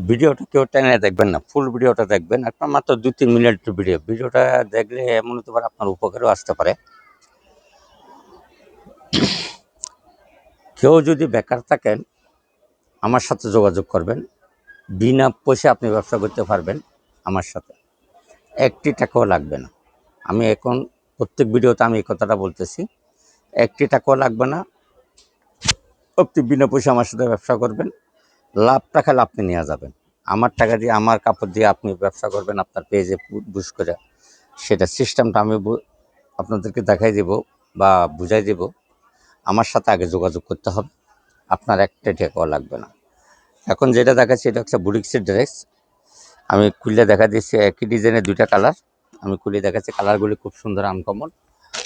ভিডিওটা কেউ টেনে দেখবেন না, ফুল ভিডিওটা দেখবেন। আপনার মাত্র 2-3 মিনিট ভিডিওটা দেখলে এমন হতে পারে আপনার উপকারেও আসতে পারে। কেউ যদি বেকার থাকেন আমার সাথে যোগাযোগ করবেন, বিনা পয়সা আপনি ব্যবসা করতে পারবেন আমার সাথে, একটি টাকাও লাগবে না। আমি এখন প্রত্যেক ভিডিওতে আমি এই কথাটা বলতেছি, একটি টাকাও লাগবে না। আপনি বিনা পয়সা আমার সাথে ব্যবসা করবেন, লাভ টাকা আপনি নিয়ে যাবেন। আমার টাকা দিয়ে আমার কাপড় দিয়ে আপনি ব্যবসা করবেন আপনার পেজে বুশ করে, সেটা সিস্টেমটা আমি আপনাদেরকে দেখাই দেব বা বুঝাই দেব। আমার সাথে আগে যোগাযোগ করতে হবে, আপনার একটা টাকাও লাগবে না। এখন যেটা দেখাচ্ছি এটা হচ্ছে বুটিক্সের ড্রেস। আমি খুলে দেখা দিচ্ছি, একই ডিজাইনের দুইটা কালার আমি খুলে দেখাচ্ছি। কালারগুলি খুব সুন্দর আনকমন,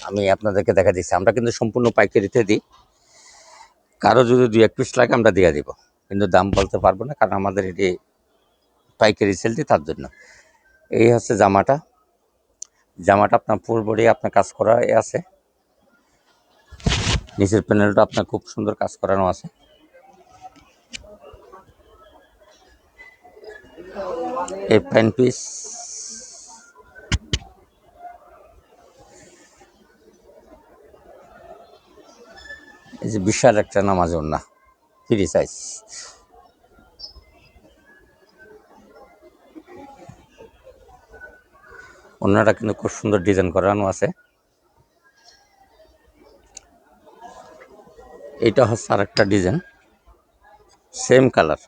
আমি আপনাদেরকে দেখা দিচ্ছি। আমরা কিন্তু সম্পূর্ণ পাইকারিতে দিই, কারো যদি 2-1 পিস লাগে আমরা দিয়ে দিব, কিন্তু দাম বলতে পারবো না, কারণ আমাদের এটি পাইকারি সেল দিই তার জন্য। এই হচ্ছে জামাটা আপনার ফুল বডি আপনার কাজ করা আছে, নিচের প্যানেলটা আপনার খুব সুন্দর কাজ করানো আছে। এই প্যান্ট পিস, এই যে বিশাল একটা নামাজ ওড়না, ফ্রি সাইজ। ওড়নাটা কিন্তু খুব সুন্দর ডিজাইন করানো আছে। এটা হচ্ছে আর একটা design, same colour,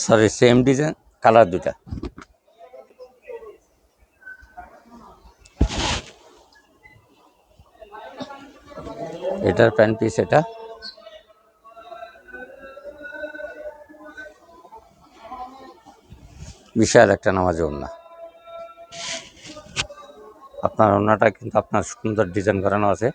sorry same design, colour দুটা। এটার প্যান্ট পিস, এটা বিশাল একটা নামাজ ওড়না। আপনার ওড়নাটা কিন্তু আপনার সুন্দর ডিজাইন করানো আছে।